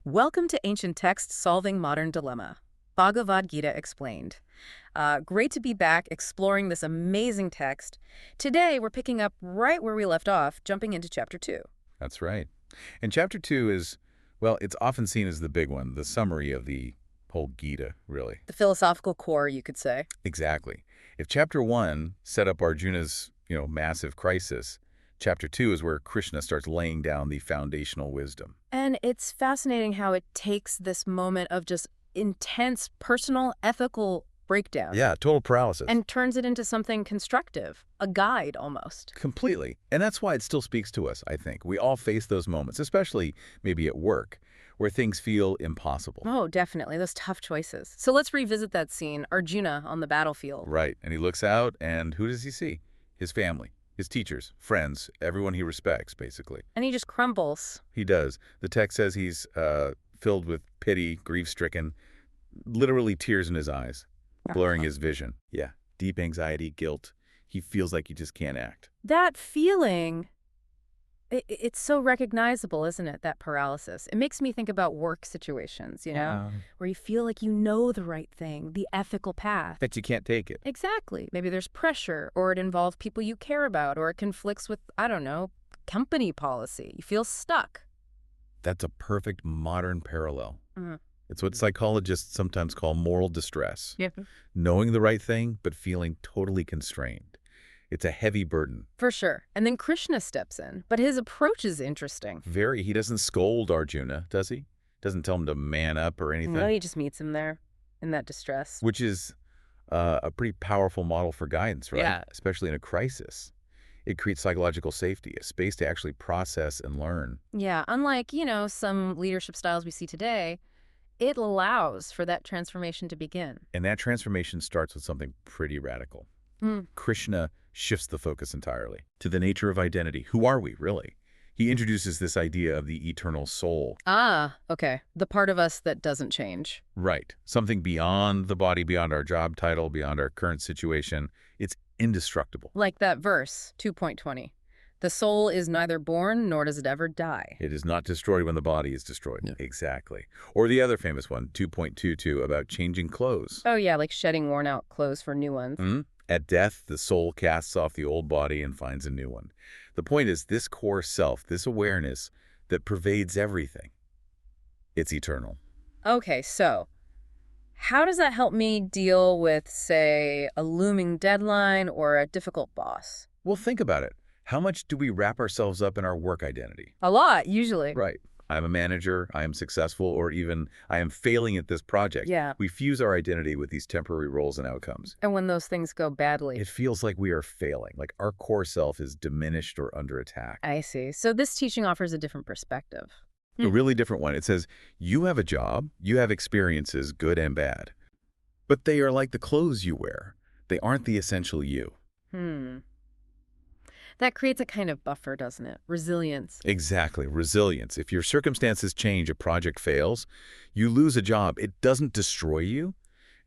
Welcome to Ancient Texts Solving Modern Dilemma. Bhagavad Gita explained. Great to be back exploring this amazing text. Today, we're picking up right where we left off, jumping into Chapter 2. That's right. And chapter 2 is, well, it's often seen as the big one, the summary of the whole Gita, really. The philosophical core, you could say. Exactly. If chapter 1 set up Arjuna's, massive crisis, chapter 2 is where Krishna starts laying down the foundational wisdom. And it's fascinating how it takes this moment of just intense personal, ethical breakdown. Yeah, total paralysis. And turns it into something constructive, a guide almost. Completely. And that's why it still speaks to us, I think. We all face those moments, especially maybe at work, where things feel impossible. Oh, definitely. Those tough choices. So let's revisit that scene, Arjuna on the battlefield. Right. And he looks out, and who does he see? His family, his teachers, friends, everyone he respects, basically. And he just crumbles. He does. The text says he's filled with pity, grief-stricken, literally tears in his eyes, blurring his vision. Yeah, deep anxiety, guilt. He feels like he just can't act. That feeling, it's so recognizable, isn't it, that paralysis? It makes me think about work situations, where you feel like you know the right thing, the ethical path. But you can't take it. Exactly. Maybe there's pressure, or it involves people you care about, or it conflicts with, I don't know, company policy. You feel stuck. That's a perfect modern parallel. Mm-hmm. It's what psychologists sometimes call moral distress. Yep. Knowing the right thing, but feeling totally constrained. It's a heavy burden. For sure. And then Krishna steps in. But his approach is interesting. Very. He doesn't scold Arjuna, does he? Doesn't tell him to man up or anything. No, he just meets him there in that distress. Which is a pretty powerful model for guidance, right? Yeah. Especially in a crisis. It creates psychological safety, a space to actually process and learn. Yeah, unlike, some leadership styles we see today, it allows for that transformation to begin. And that transformation starts with something pretty radical. Krishna shifts the focus entirely to the nature of identity. Who are we, really? He introduces this idea of the eternal soul. Ah, okay. The part of us that doesn't change. Right. Something beyond the body, beyond our job title, beyond our current situation. It's indestructible. Like that verse, 2.20. The soul is neither born nor does it ever die. It is not destroyed when the body is destroyed. Yeah. Exactly. Or the other famous one, 2.22, about changing clothes. Oh yeah, like shedding worn-out clothes for new ones. At death, the soul casts off the old body and finds a new one. The point is this core self, this awareness that pervades everything. It's eternal. Okay, so how does that help me deal with, say, a looming deadline or a difficult boss? Well, think about it. How much do we wrap ourselves up in our work identity? A lot, usually. Right. I'm a manager, I am successful, or even I am failing at this project. Yeah. We fuse our identity with these temporary roles and outcomes. And when those things go badly. It feels like we are failing, like our core self is diminished or under attack. I see. So this teaching offers a different perspective. A really different one. It says, you have a job, you have experiences, good and bad. But they are like the clothes you wear. They aren't the essential you. That creates a kind of buffer, doesn't it? Resilience. Exactly. Resilience. If your circumstances change, a project fails, you lose a job. It doesn't destroy you.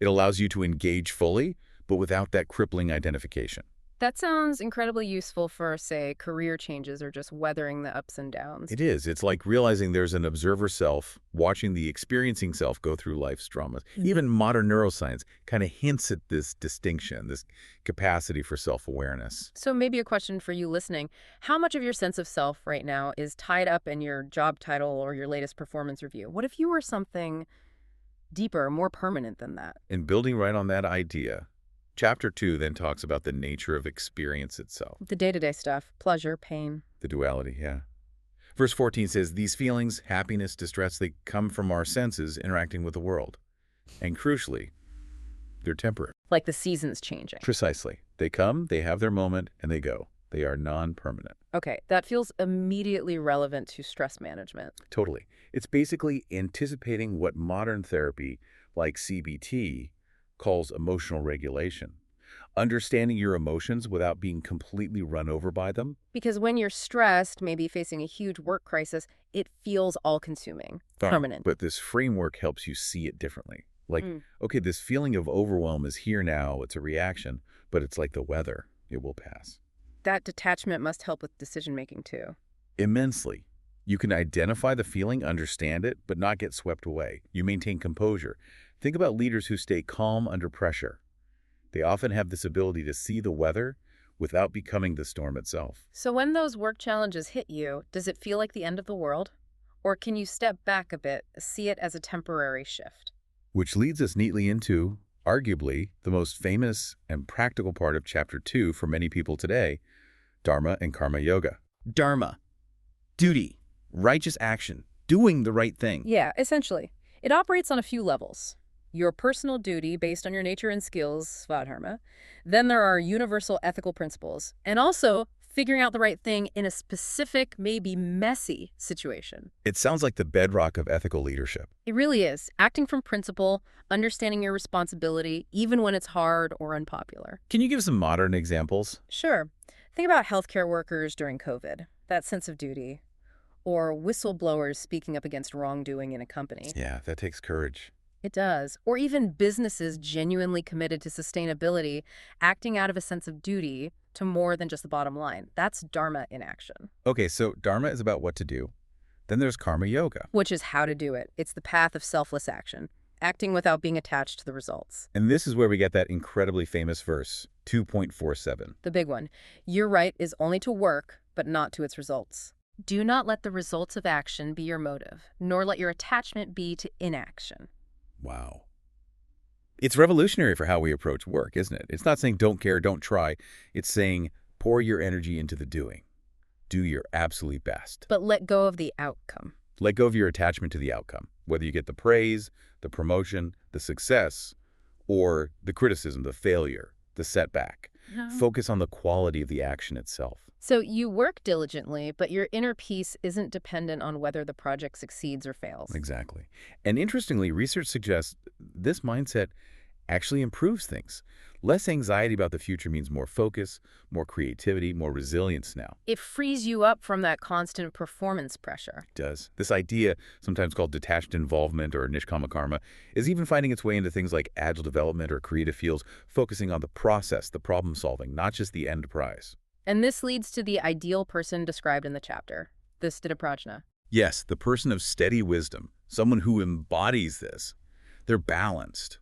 It allows you to engage fully, but without that crippling identification. That sounds incredibly useful for, say, career changes or just weathering the ups and downs. It is. It's like realizing there's an observer self, watching the experiencing self go through life's dramas. Even modern neuroscience kind of hints at this distinction, this capacity for self-awareness. So maybe a question for you listening. How much of your sense of self right now is tied up in your job title or your latest performance review? What if you were something deeper, more permanent than that? And building right on that idea, Chapter 2 then talks about the nature of experience itself. The day-to-day stuff, pleasure, pain. The duality, yeah. Verse 14 says, these feelings, happiness, distress, they come from our senses interacting with the world. And crucially, they're temporary. Like the seasons changing. Precisely. They come, they have their moment, and they go. They are non-permanent. Okay, that feels immediately relevant to stress management. Totally. It's basically anticipating what modern therapy, like CBT, calls emotional regulation. Understanding your emotions without being completely run over by them. Because when you're stressed, maybe facing a huge work crisis, it feels all-consuming, permanent. But this framework helps you see it differently. Like, okay, this feeling of overwhelm is here now. It's a reaction, but it's like the weather. It will pass. That detachment must help with decision-making, too. Immensely. You can identify the feeling, understand it, but not get swept away. You maintain composure. Think about leaders who stay calm under pressure. They often have this ability to see the weather without becoming the storm itself. So when those work challenges hit you, does it feel like the end of the world? Or can you step back a bit, see it as a temporary shift? Which leads us neatly into, arguably, the most famous and practical part of Chapter 2 for many people today, Dharma and Karma Yoga. Dharma. Duty. Righteous action. Doing the right thing. Yeah, essentially. It operates on a few levels. Your personal duty based on your nature and skills, svadharma. Then there are universal ethical principles. And also figuring out the right thing in a specific, maybe messy situation. It sounds like the bedrock of ethical leadership. It really is. Acting from principle, understanding your responsibility, even when it's hard or unpopular. Can you give some modern examples? Sure. Think about healthcare workers during COVID, that sense of duty. Or whistleblowers speaking up against wrongdoing in a company. Yeah, that takes courage. It does. Or even businesses genuinely committed to sustainability, acting out of a sense of duty to more than just the bottom line. That's dharma in action. Okay, so Dharma is about what to do. Then there's Karma Yoga. Which is how to do it. It's the path of selfless action, acting without being attached to the results. And this is where we get that incredibly famous verse, 2.47. The big one. Your right is only to work, but not to its results. Do not let the results of action be your motive, nor let your attachment be to inaction. Wow. It's revolutionary for how we approach work, isn't it? It's not saying don't care, don't try. It's saying pour your energy into the doing. Do your absolute best. But let go of the outcome. Let go of your attachment to the outcome, whether you get the praise, the promotion, the success, or the criticism, the failure, the setback. No. Focus on the quality of the action itself. So you work diligently, but your inner peace isn't dependent on whether the project succeeds or fails. Exactly. And interestingly, research suggests this mindset actually improves things. Less anxiety about the future means more focus, more creativity, more resilience now. It frees you up from that constant performance pressure. It does. This idea, sometimes called detached involvement or nishkama karma, is even finding its way into things like agile development or creative fields, focusing on the process, the problem solving, not just the end prize. And this leads to the ideal person described in the chapter, the sthidaprajna. Yes, the person of steady wisdom, someone who embodies this. They're balanced.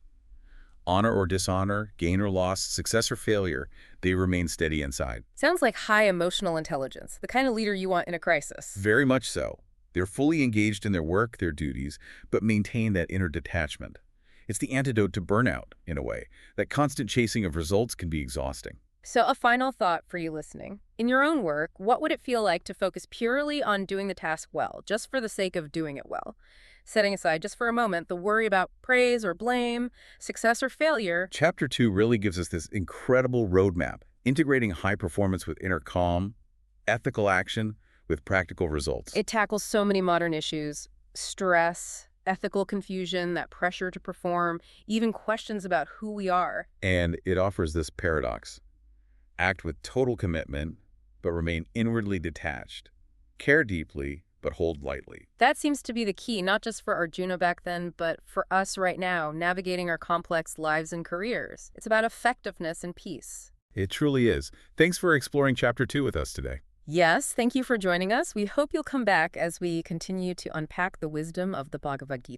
Honor or dishonor, gain or loss, success or failure, they remain steady inside. Sounds like high emotional intelligence, the kind of leader you want in a crisis. Very much so. They're fully engaged in their work, their duties, but maintain that inner detachment. It's the antidote to burnout, in a way. That constant chasing of results can be exhausting. So a final thought for you listening. In your own work, what would it feel like to focus purely on doing the task well, just for the sake of doing it well? Setting aside just for a moment the worry about praise or blame, success or failure. Chapter 2 really gives us this incredible roadmap, integrating high performance with inner calm, ethical action with practical results. It tackles so many modern issues: stress, ethical confusion, that pressure to perform, even questions about who we are. And it offers this paradox. Act with total commitment, but remain inwardly detached. Care deeply, but hold lightly. That seems to be the key, not just for Arjuna back then, but for us right now, navigating our complex lives and careers. It's about effectiveness and peace. It truly is. Thanks for exploring Chapter 2 with us today. Yes, thank you for joining us. We hope you'll come back as we continue to unpack the wisdom of the Bhagavad Gita.